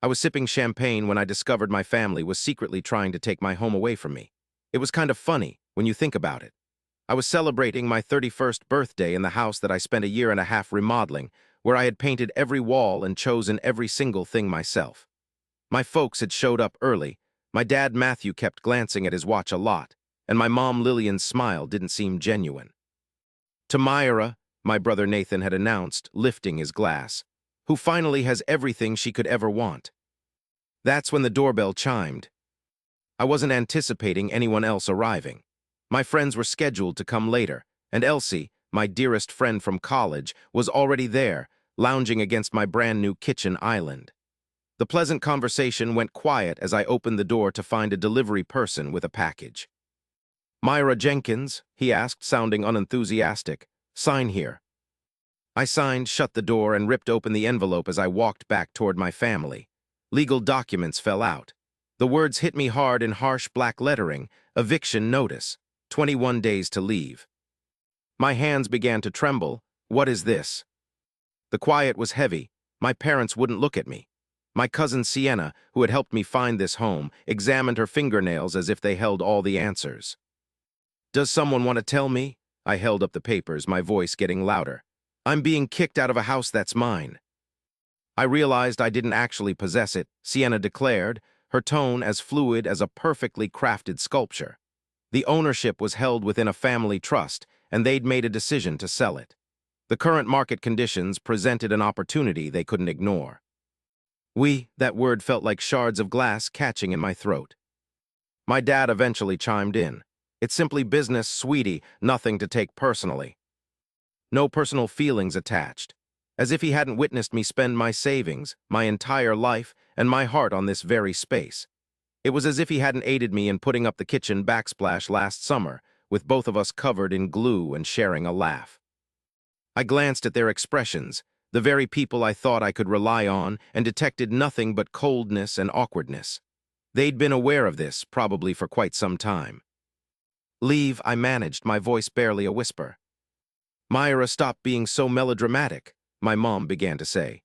I was sipping champagne when I discovered my family was secretly trying to take my home away from me. It was kind of funny when you think about it. I was celebrating my 31st birthday in the house that I spent a year and a half remodeling, where I had painted every wall and chosen every single thing myself. My folks had showed up early. My dad Matthew kept glancing at his watch a lot, and my mom Lillian's smile didn't seem genuine. To Myra, my brother Nathan had announced, lifting his glass, who finally has everything she could ever want. That's when the doorbell chimed. I wasn't anticipating anyone else arriving. My friends were scheduled to come later, and Elsie, my dearest friend from college, was already there, lounging against my brand new kitchen island. The pleasant conversation went quiet as I opened the door to find a delivery person with a package. "Myra Jenkins," he asked, sounding unenthusiastic. "Sign here." I signed, shut the door, and ripped open the envelope as I walked back toward my family. Legal documents fell out. The words hit me hard in harsh black lettering: eviction notice, 21 days to leave. My hands began to tremble. What is this? The quiet was heavy. My parents wouldn't look at me. My cousin Sienna, who had helped me find this home, examined her fingernails as if they held all the answers. "Does someone want to tell me?" I held up the papers, my voice getting louder. "I'm being kicked out of a house that's mine." I realized I didn't actually possess it, Sienna declared, her tone as fluid as a perfectly crafted sculpture. The ownership was held within a family trust, and they'd made a decision to sell it. The current market conditions presented an opportunity they couldn't ignore. That word felt like shards of glass catching in my throat. My dad eventually chimed in. "It's simply business, sweetie, nothing to take personally." No personal feelings attached. As if he hadn't witnessed me spend my savings, my entire life, and my heart on this very space. It was as if he hadn't aided me in putting up the kitchen backsplash last summer, with both of us covered in glue and sharing a laugh. I glanced at their expressions, the very people I thought I could rely on, and detected nothing but coldness and awkwardness. They'd been aware of this, probably for quite some time. "Leave," I managed, my voice barely a whisper. "Myra, stop being so melodramatic," my mom began to say.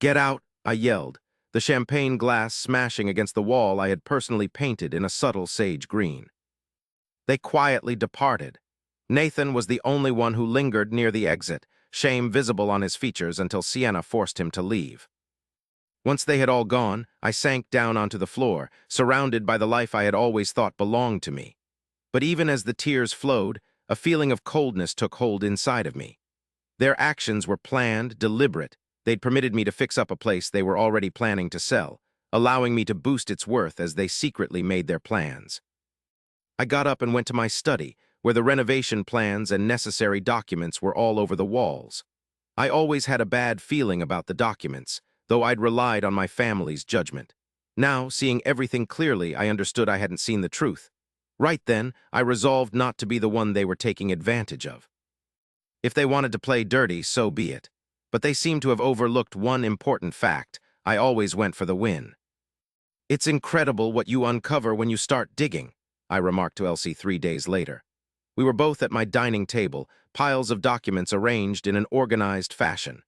"Get out," I yelled, the champagne glass smashing against the wall I had personally painted in a subtle sage green. They quietly departed. Nathan was the only one who lingered near the exit, shame visible on his features until Sienna forced him to leave. Once they had all gone, I sank down onto the floor, surrounded by the life I had always thought belonged to me. But even as the tears flowed, a feeling of coldness took hold inside of me. Their actions were planned, deliberate. They'd permitted me to fix up a place they were already planning to sell, allowing me to boost its worth as they secretly made their plans. I got up and went to my study, where the renovation plans and necessary documents were all over the walls. I always had a bad feeling about the documents, though I'd relied on my family's judgment. Now, seeing everything clearly, I understood I hadn't seen the truth. Right then, I resolved not to be the one they were taking advantage of. If they wanted to play dirty, so be it. But they seemed to have overlooked one important fact: I always went for the win. "It's incredible what you uncover when you start digging," I remarked to Elsie 3 days later. We were both at my dining table, piles of documents arranged in an organized fashion.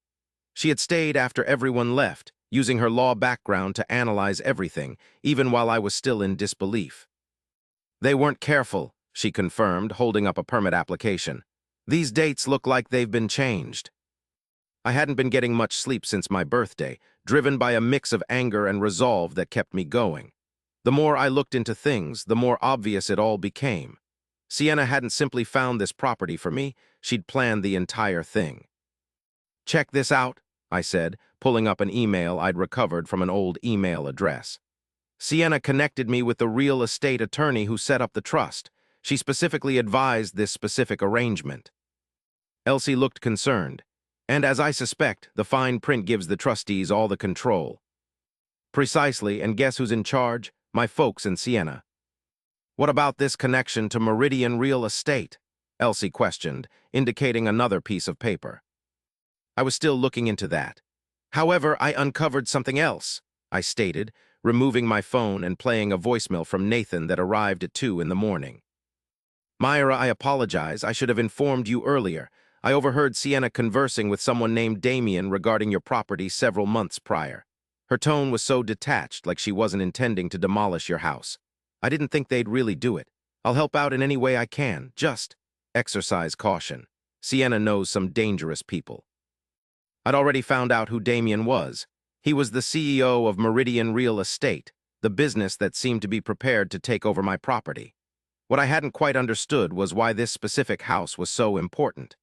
She had stayed after everyone left, using her law background to analyze everything, even while I was still in disbelief. "They weren't careful," she confirmed, holding up a permit application. "These dates look like they've been changed." I hadn't been getting much sleep since my birthday, driven by a mix of anger and resolve that kept me going. The more I looked into things, the more obvious it all became. Sienna hadn't simply found this property for me, she'd planned the entire thing. "Check this out," I said, pulling up an email I'd recovered from an old email address. Sienna connected me with the real estate attorney who set up the trust. She specifically advised this specific arrangement. Elsie looked concerned. "And as I suspect, the fine print gives the trustees all the control." "Precisely, and guess who's in charge? My folks and Sienna." "What about this connection to Meridian Real Estate?" Elsie questioned, indicating another piece of paper. I was still looking into that. "However, I uncovered something else," I stated, removing my phone and playing a voicemail from Nathan that arrived at 2 in the morning. "Myra, I apologize. I should have informed you earlier. I overheard Sienna conversing with someone named Damien regarding your property several months prior." Her tone was so detached, like she wasn't intending to demolish your house. I didn't think they'd really do it. I'll help out in any way I can, just exercise caution. Sienna knows some dangerous people. I'd already found out who Damien was. He was the CEO of Meridian Real Estate, the business that seemed to be prepared to take over my property. What I hadn't quite understood was why this specific house was so important.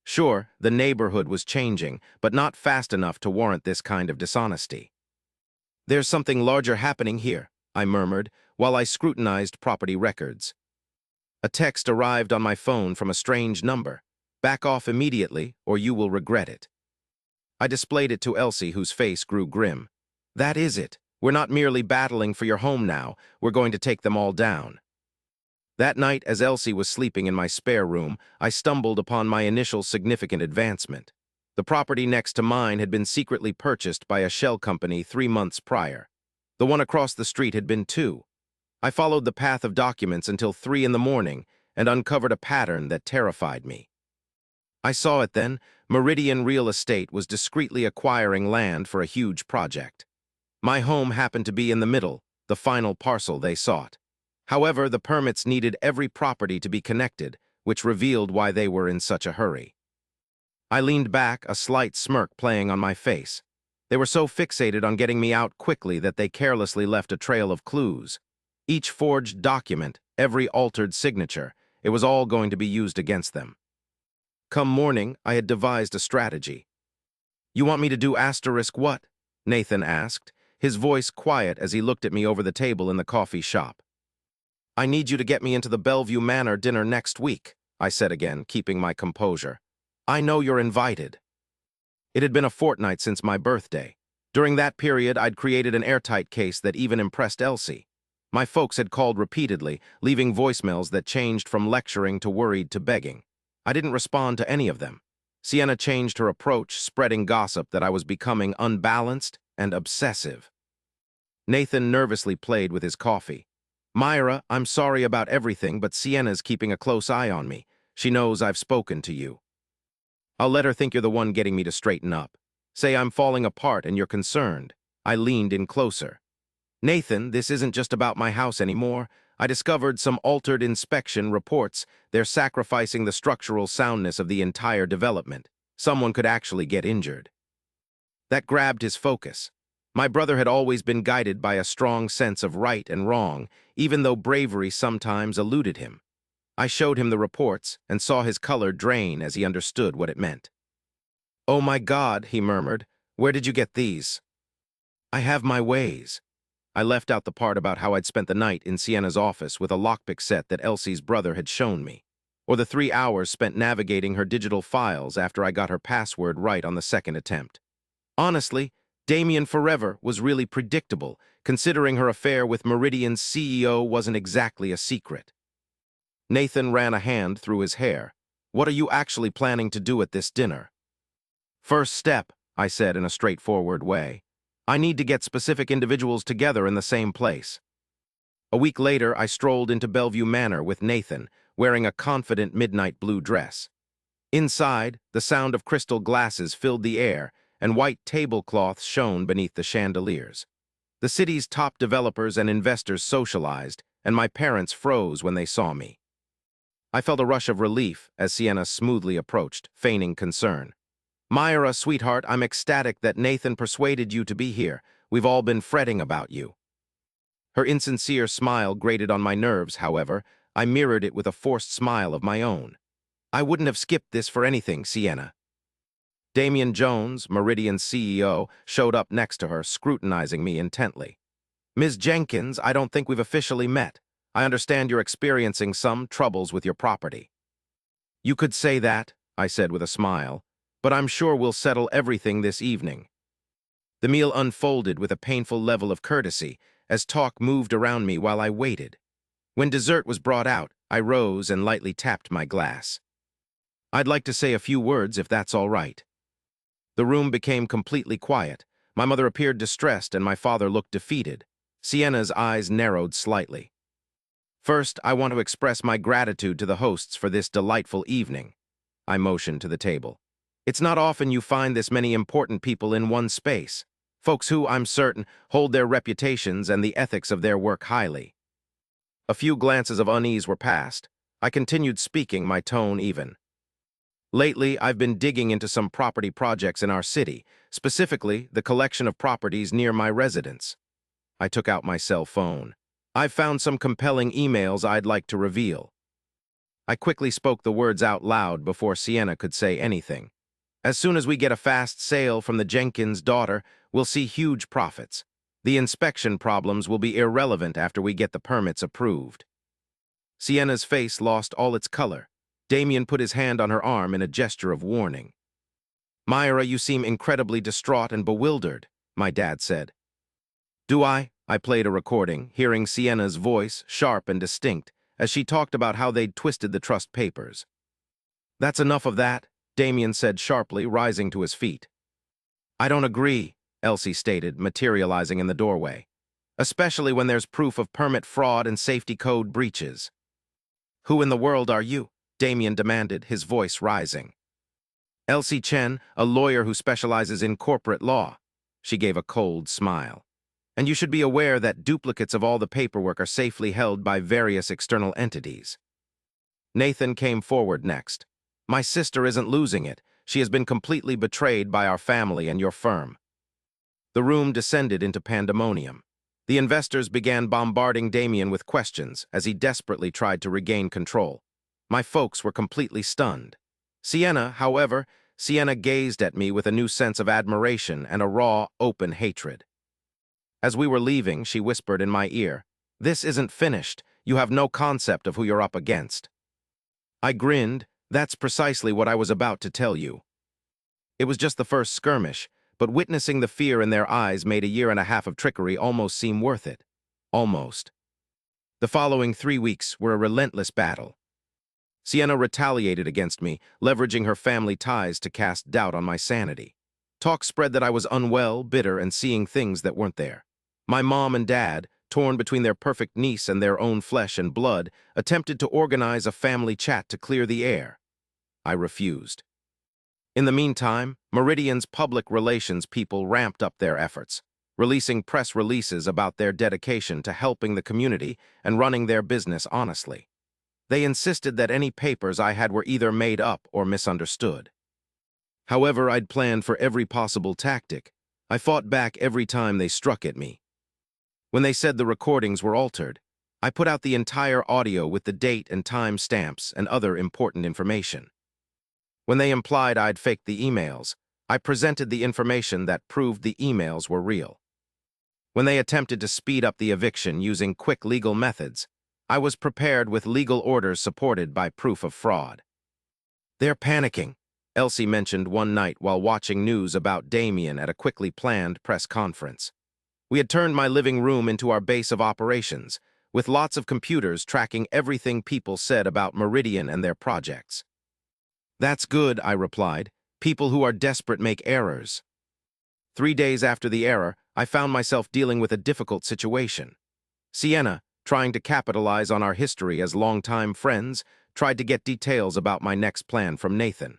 Sure, the neighborhood was changing, but not fast enough to warrant this kind of dishonesty. "There's something larger happening here," I murmured, while I scrutinized property records. A text arrived on my phone from a strange number. "Back off immediately, or you will regret it." I displayed it to Elsie, whose face grew grim. "That is it. We're not merely battling for your home now. We're going to take them all down." That night, as Elsie was sleeping in my spare room, I stumbled upon my initial significant advancement. The property next to mine had been secretly purchased by a shell company 3 months prior. The one across the street had been too. I followed the path of documents until 3 in the morning and uncovered a pattern that terrified me. I saw it then. Meridian Real Estate was discreetly acquiring land for a huge project. My home happened to be in the middle, the final parcel they sought. However, the permits needed every property to be connected, which revealed why they were in such a hurry. I leaned back, a slight smirk playing on my face. They were so fixated on getting me out quickly that they carelessly left a trail of clues. Each forged document, every altered signature, it was all going to be used against them. Come morning, I had devised a strategy. "You want me to do asterisk what?" Nathan asked, his voice quiet as he looked at me over the table in the coffee shop. "I need you to get me into the Bellevue Manor dinner next week," I said again, keeping my composure. "I know you're invited." It had been a fortnight since my birthday. During that period, I'd created an airtight case that even impressed Elsie. My folks had called repeatedly, leaving voicemails that changed from lecturing to worried to begging. I didn't respond to any of them. Sienna changed her approach, spreading gossip that I was becoming unbalanced and obsessive. Nathan nervously played with his coffee. "Myra, I'm sorry about everything, but Sienna's keeping a close eye on me. She knows I've spoken to you." "I'll let her think you're the one getting me to straighten up. Say I'm falling apart and you're concerned." I leaned in closer. "Nathan, this isn't just about my house anymore. I discovered some altered inspection reports. They're sacrificing the structural soundness of the entire development. Someone could actually get injured." That grabbed his focus. My brother had always been guided by a strong sense of right and wrong, even though bravery sometimes eluded him. I showed him the reports and saw his color drain as he understood what it meant. "Oh my God," he murmured. "Where did you get these?" "I have my ways." I left out the part about how I'd spent the night in Sienna's office with a lockpick set that Elsie's brother had shown me, or the 3 hours spent navigating her digital files after I got her password right on the second attempt. Honestly, Damien Forever was really predictable, considering her affair with Meridian's CEO wasn't exactly a secret. Nathan ran a hand through his hair. "What are you actually planning to do at this dinner?" "First step," I said in a straightforward way. "I need to get specific individuals together in the same place." A week later, I strolled into Bellevue Manor with Nathan, wearing a confident midnight blue dress. Inside, the sound of crystal glasses filled the air, and white tablecloths shone beneath the chandeliers. The city's top developers and investors socialized, and my parents froze when they saw me. I felt a rush of relief as Sienna smoothly approached, feigning concern. "Myra, sweetheart, I'm ecstatic that Nathan persuaded you to be here. We've all been fretting about you." Her insincere smile grated on my nerves, however. I mirrored it with a forced smile of my own. "I wouldn't have skipped this for anything, Sienna." Damien Jones, Meridian's CEO, showed up next to her, scrutinizing me intently. "Ms. Jenkins, I don't think we've officially met. I understand you're experiencing some troubles with your property." "You could say that," I said with a smile, "but I'm sure we'll settle everything this evening." The meal unfolded with a painful level of courtesy as talk moved around me while I waited. When dessert was brought out, I rose and lightly tapped my glass. "I'd like to say a few words if that's all right." The room became completely quiet. My mother appeared distressed and my father looked defeated. Sienna's eyes narrowed slightly. "First, I want to express my gratitude to the hosts for this delightful evening." I motioned to the table. "It's not often you find this many important people in one space. Folks who, I'm certain, hold their reputations and the ethics of their work highly. A few glances of unease were passed. I continued speaking, my tone even. Lately, I've been digging into some property projects in our city, specifically the collection of properties near my residence. I took out my cell phone. I've found some compelling emails I'd like to reveal. I quickly spoke the words out loud before Sienna could say anything. As soon as we get a fast sale from the Jenkins daughter, we'll see huge profits. The inspection problems will be irrelevant after we get the permits approved. Sienna's face lost all its color. Damien put his hand on her arm in a gesture of warning. "Myra, you seem incredibly distraught and bewildered," my dad said. "Do I?" I played a recording, hearing Sienna's voice, sharp and distinct, as she talked about how they'd twisted the trust papers. "That's enough of that," Damien said sharply, rising to his feet. "I don't agree," Elsie stated, materializing in the doorway. "Especially when there's proof of permit fraud and safety code breaches." "Who in the world are you?" Damien demanded, his voice rising. "Elsie Chen, a lawyer who specializes in corporate law." She gave a cold smile. "And you should be aware that duplicates of all the paperwork are safely held by various external entities." Nathan came forward next. "My sister isn't losing it. She has been completely betrayed by our family and your firm." The room descended into pandemonium. The investors began bombarding Damien with questions as he desperately tried to regain control. My folks were completely stunned. Sienna gazed at me with a new sense of admiration and a raw, open hatred. As we were leaving, she whispered in my ear, "This isn't finished. You have no concept of who you're up against." I grinned. "That's precisely what I was about to tell you." It was just the first skirmish, but witnessing the fear in their eyes made a year and a half of trickery almost seem worth it. Almost. The following 3 weeks were a relentless battle. Sienna retaliated against me, leveraging her family ties to cast doubt on my sanity. Talk spread that I was unwell, bitter, and seeing things that weren't there. My mom and dad, torn between their perfect niece and their own flesh and blood, attempted to organize a family chat to clear the air. I refused. In the meantime, Meridian's public relations people ramped up their efforts, releasing press releases about their dedication to helping the community and running their business honestly. They insisted that any papers I had were either made up or misunderstood. However, I'd planned for every possible tactic. I fought back every time they struck at me. When they said the recordings were altered, I put out the entire audio with the date and time stamps and other important information. When they implied I'd faked the emails, I presented the information that proved the emails were real. When they attempted to speed up the eviction using quick legal methods, I was prepared with legal orders supported by proof of fraud. "They're panicking," Elsie mentioned one night while watching news about Damien at a quickly planned press conference. We had turned my living room into our base of operations, with lots of computers tracking everything people said about Meridian and their projects. "That's good," I replied. "People who are desperate make errors." 3 days after the error, I found myself dealing with a difficult situation. Sienna, trying to capitalize on our history as longtime friends, tried to get details about my next plan from Nathan.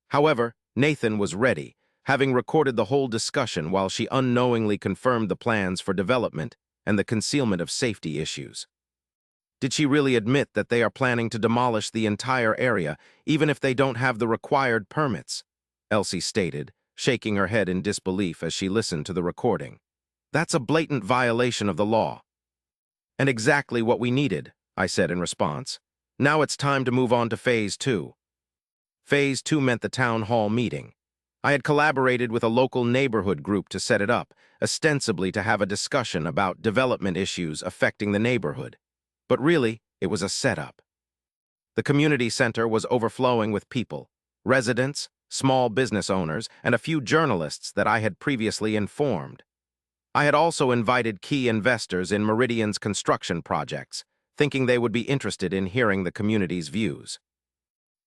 However, Nathan was ready, having recorded the whole discussion while she unknowingly confirmed the plans for development and the concealment of safety issues. Did she really admit that they are planning to demolish the entire area, even if they don't have the required permits? Elsie stated, shaking her head in disbelief as she listened to the recording. "That's a blatant violation of the law." "And exactly what we needed," I said in response. "Now it's time to move on to Phase 2. Phase 2 meant the town hall meeting. I had collaborated with a local neighborhood group to set it up, ostensibly to have a discussion about development issues affecting the neighborhood. But really, it was a setup. The community center was overflowing with people, residents, small business owners, and a few journalists that I had previously informed. I had also invited key investors in Meridian's construction projects, thinking they would be interested in hearing the community's views.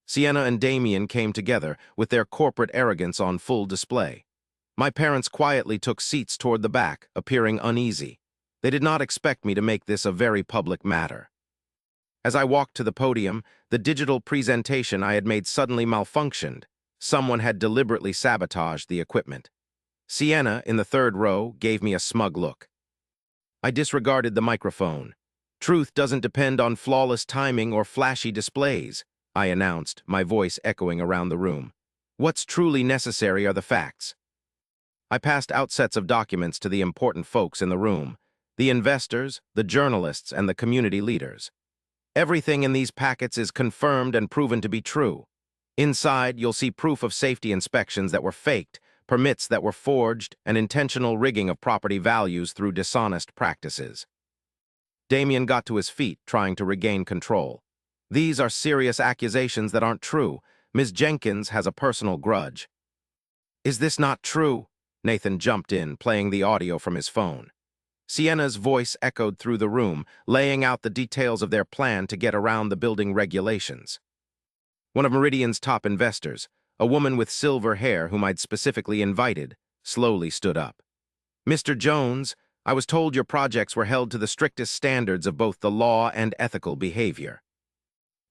Sienna and Damien came together, with their corporate arrogance on full display. My parents quietly took seats toward the back, appearing uneasy. They did not expect me to make this a very public matter. As I walked to the podium, the digital presentation I had made suddenly malfunctioned. Someone had deliberately sabotaged the equipment. Sienna, in the third row, gave me a smug look. I disregarded the microphone. Truth doesn't depend on flawless timing or flashy displays, I announced, my voice echoing around the room. What's truly necessary are the facts. I passed out sets of documents to the important folks in the room, the investors, the journalists, and the community leaders. Everything in these packets is confirmed and proven to be true. Inside, you'll see proof of safety inspections that were faked, permits that were forged, and intentional rigging of property values through dishonest practices. Damien got to his feet, trying to regain control. These are serious accusations that aren't true. Ms. Jenkins has a personal grudge. Is this not true? Nathan jumped in, playing the audio from his phone. Sienna's voice echoed through the room, laying out the details of their plan to get around the building regulations. One of Meridian's top investors, a woman with silver hair whom I'd specifically invited, slowly stood up. Mr. Jones, I was told your projects were held to the strictest standards of both the law and ethical behavior.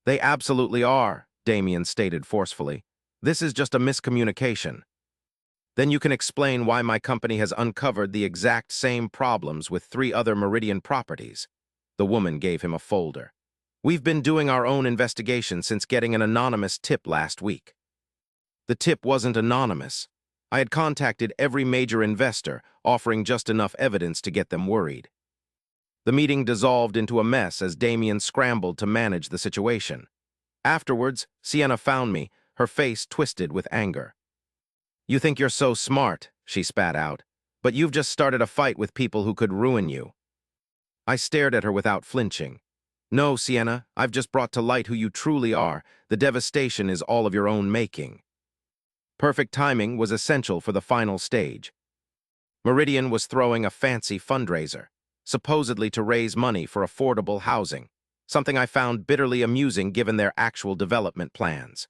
They absolutely are, Damien stated forcefully. This is just a miscommunication. Then you can explain why my company has uncovered the exact same problems with 3 other Meridian properties. The woman gave him a folder. We've been doing our own investigation since getting an anonymous tip last week. The tip wasn't anonymous. I had contacted every major investor, offering just enough evidence to get them worried. The meeting dissolved into a mess as Damien scrambled to manage the situation. Afterwards, Sienna found me, her face twisted with anger. You think you're so smart, she spat out, but you've just started a fight with people who could ruin you. I stared at her without flinching. No, Sienna, I've just brought to light who you truly are. The devastation is all of your own making. Perfect timing was essential for the final stage. Meridian was throwing a fancy fundraiser, supposedly to raise money for affordable housing, something I found bitterly amusing given their actual development plans.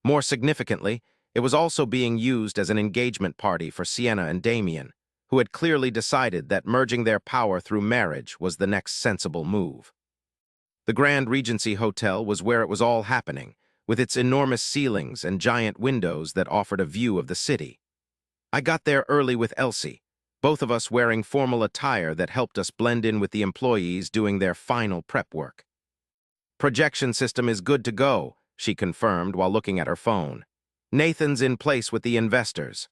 More significantly, it was also being used as an engagement party for Sienna and Damien, who had clearly decided that merging their power through marriage was the next sensible move. The Grand Regency Hotel was where it was all happening, with its enormous ceilings and giant windows that offered a view of the city. I got there early with Elsie, both of us wearing formal attire that helped us blend in with the employees doing their final prep work. Projection system is good to go, she confirmed while looking at her phone. Nathan's in place with the investors.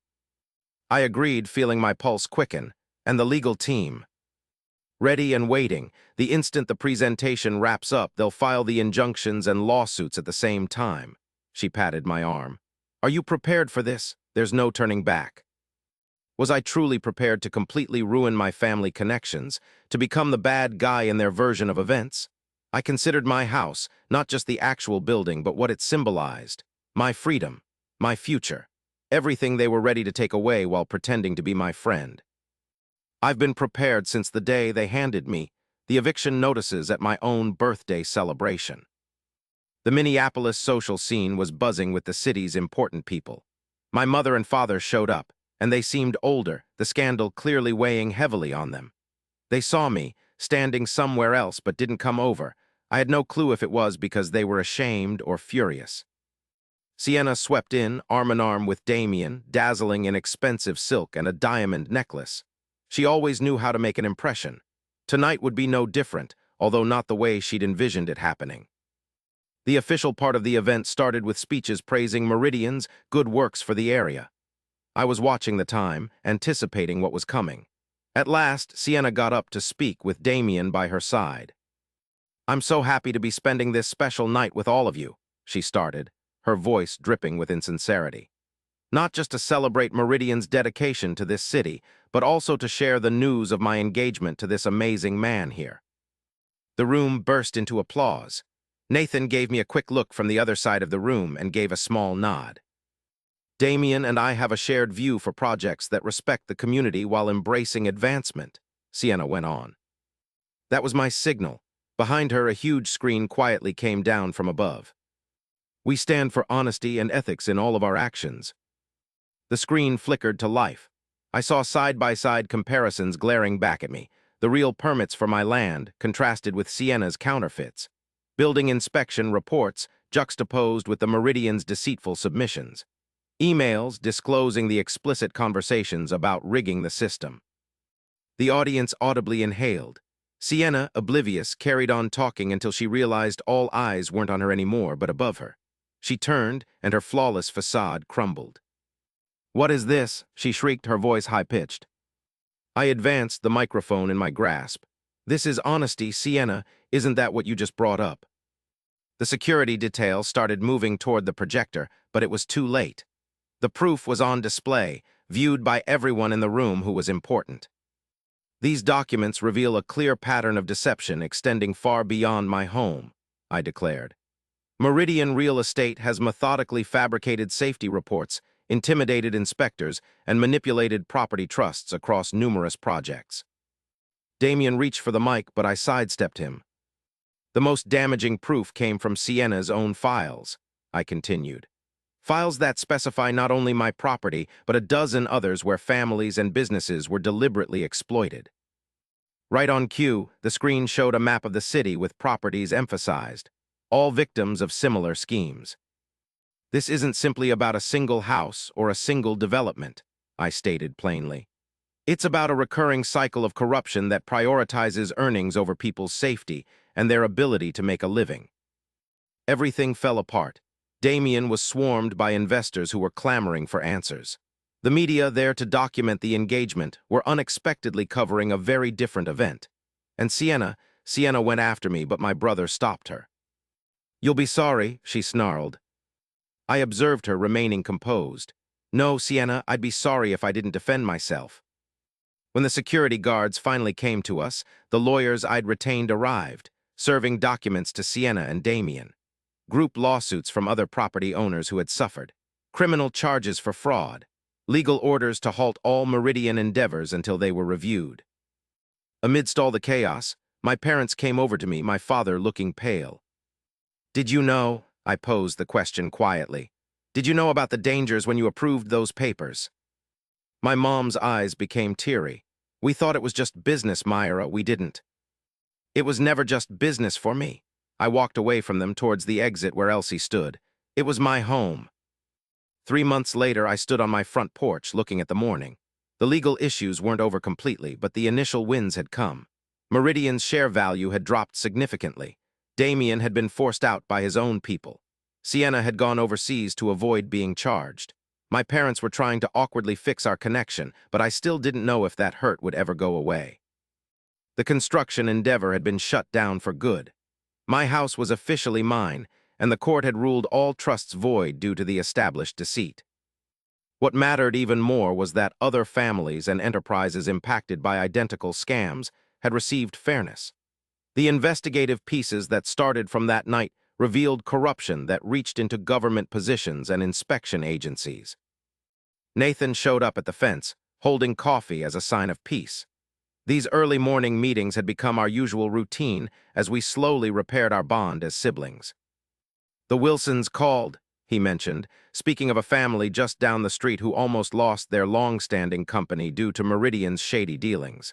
I agreed, feeling my pulse quicken, and the legal team. Ready and waiting, the instant the presentation wraps up, they'll file the injunctions and lawsuits at the same time. She patted my arm. Are you prepared for this? There's no turning back. Was I truly prepared to completely ruin my family connections, to become the bad guy in their version of events? I considered my house, not just the actual building, but what it symbolized. My freedom. My future. Everything they were ready to take away while pretending to be my friend. I've been prepared since the day they handed me the eviction notices at my own birthday celebration. The Minneapolis social scene was buzzing with the city's important people. My mother and father showed up, and they seemed older, the scandal clearly weighing heavily on them. They saw me, standing somewhere else, but didn't come over. I had no clue if it was because they were ashamed or furious. Sienna swept in, arm in arm with Damien, dazzling in expensive silk and a diamond necklace. She always knew how to make an impression. Tonight would be no different, although not the way she'd envisioned it happening. The official part of the event started with speeches praising Meridian's good works for the area. I was watching the time, anticipating what was coming. At last, Sienna got up to speak with Damien by her side. I'm so happy to be spending this special night with all of you, she started, her voice dripping with insincerity. Not just to celebrate Meridian's dedication to this city, but also to share the news of my engagement to this amazing man here. The room burst into applause. Nathan gave me a quick look from the other side of the room and gave a small nod. Damien and I have a shared view for projects that respect the community while embracing advancement, Sienna went on. That was my signal. Behind her, a huge screen quietly came down from above. We stand for honesty and ethics in all of our actions. The screen flickered to life. I saw side-by-side comparisons glaring back at me, the real permits for my land contrasted with Sienna's counterfeits, building inspection reports juxtaposed with the Meridian's deceitful submissions. emails disclosing the explicit conversations about rigging the system. The audience audibly inhaled. Sienna, oblivious, carried on talking until she realized all eyes weren't on her anymore but above her. She turned, and her flawless facade crumbled. "What is this?" she shrieked, her voice high-pitched. I advanced, the microphone in my grasp. "This is honesty, Sienna. Isn't that what you just brought up?" The security detail started moving toward the projector, but it was too late. The proof was on display, viewed by everyone in the room who was important. "These documents reveal a clear pattern of deception extending far beyond my home," I declared. "Meridian Real Estate has methodically fabricated safety reports, intimidated inspectors, and manipulated property trusts across numerous projects." Damien reached for the mic, but I sidestepped him. "The most damaging proof came from Sienna's own files," I continued. "Files that specify not only my property, but a dozen others where families and businesses were deliberately exploited." Right on cue, the screen showed a map of the city with properties emphasized, all victims of similar schemes. "This isn't simply about a single house or a single development," I stated plainly. "It's about a recurring cycle of corruption that prioritizes earnings over people's safety and their ability to make a living." Everything fell apart. Damien was swarmed by investors who were clamoring for answers. The media, there to document the engagement, were unexpectedly covering a very different event. And Sienna went after me, but my brother stopped her. "You'll be sorry," she snarled. I observed her, remaining composed. "No, Sienna, I'd be sorry if I didn't defend myself." When the security guards finally came to us, the lawyers I'd retained arrived, serving documents to Sienna and Damien. Group lawsuits from other property owners who had suffered, criminal charges for fraud, legal orders to halt all Meridian endeavors until they were reviewed. Amidst all the chaos, my parents came over to me, my father looking pale. "Did you know?" I posed the question quietly. "Did you know about the dangers when you approved those papers?" My mom's eyes became teary. "We thought it was just business, Myra. We didn't." "It was never just business for me." I walked away from them towards the exit where Elsie stood. "It was my home." 3 months later, I stood on my front porch looking at the morning. The legal issues weren't over completely, but the initial wins had come. Meridian's share value had dropped significantly. Damien had been forced out by his own people. Sienna had gone overseas to avoid being charged. My parents were trying to awkwardly fix our connection, but I still didn't know if that hurt would ever go away. The construction endeavor had been shut down for good. My house was officially mine, and the court had ruled all trusts void due to the established deceit. What mattered even more was that other families and enterprises impacted by identical scams had received fairness. The investigative pieces that started from that night revealed corruption that reached into government positions and inspection agencies. Nathan showed up at the fence, holding coffee as a sign of peace. These early morning meetings had become our usual routine as we slowly repaired our bond as siblings. "The Wilsons called," he mentioned, speaking of a family just down the street who almost lost their long-standing company due to Meridian's shady dealings.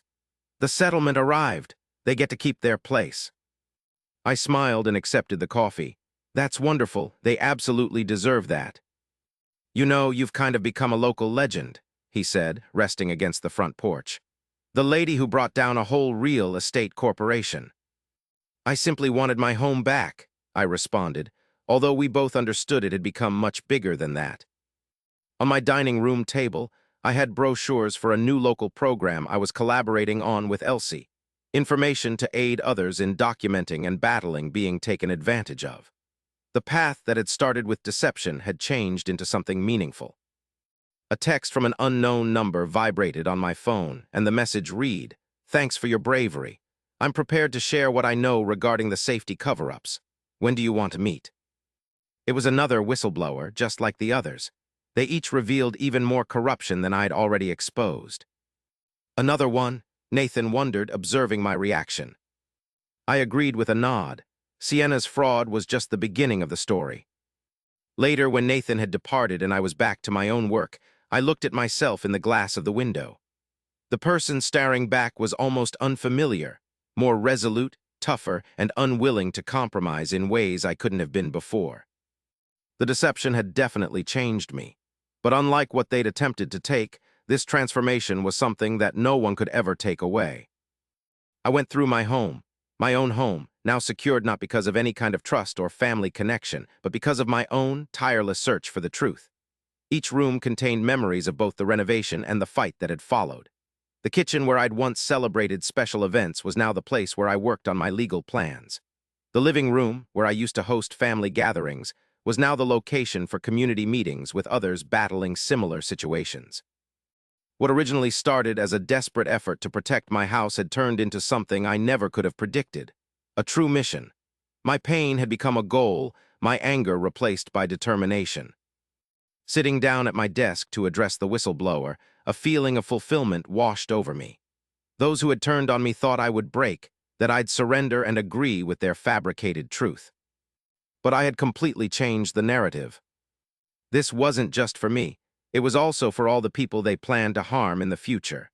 "The settlement arrived. They get to keep their place." I smiled and accepted the coffee. "That's wonderful. They absolutely deserve that." "You know, you've kind of become a local legend," he said, resting against the front porch. "The lady who brought down a whole real estate corporation." "I simply wanted my home back," I responded, although we both understood it had become much bigger than that. On my dining room table, I had brochures for a new local program I was collaborating on with Elsie, information to aid others in documenting and battling being taken advantage of. The path that had started with deception had changed into something meaningful. A text from an unknown number vibrated on my phone, and the message read, "Thanks for your bravery. I'm prepared to share what I know regarding the safety cover-ups. When do you want to meet?" It was another whistleblower, just like the others. They each revealed even more corruption than I'd already exposed. "Another one?" Nathan wondered, observing my reaction. I agreed with a nod. Sienna's fraud was just the beginning of the story. Later, when Nathan had departed and I was back to my own work, I looked at myself in the glass of the window. The person staring back was almost unfamiliar, more resolute, tougher, and unwilling to compromise in ways I couldn't have been before. The deception had definitely changed me. But unlike what they'd attempted to take, this transformation was something that no one could ever take away. I went through my own home, now secured not because of any kind of trust or family connection, but because of my own tireless search for the truth. Each room contained memories of both the renovation and the fight that had followed. The kitchen where I'd once celebrated special events was now the place where I worked on my legal plans. The living room, where I used to host family gatherings, was now the location for community meetings with others battling similar situations. What originally started as a desperate effort to protect my house had turned into something I never could have predicted. A true mission. My pain had become a goal, my anger replaced by determination. Sitting down at my desk to address the whistleblower, a feeling of fulfillment washed over me. Those who had turned on me thought I would break, that I'd surrender and agree with their fabricated truth. But I had completely changed the narrative. This wasn't just for me. It was also for all the people they planned to harm in the future.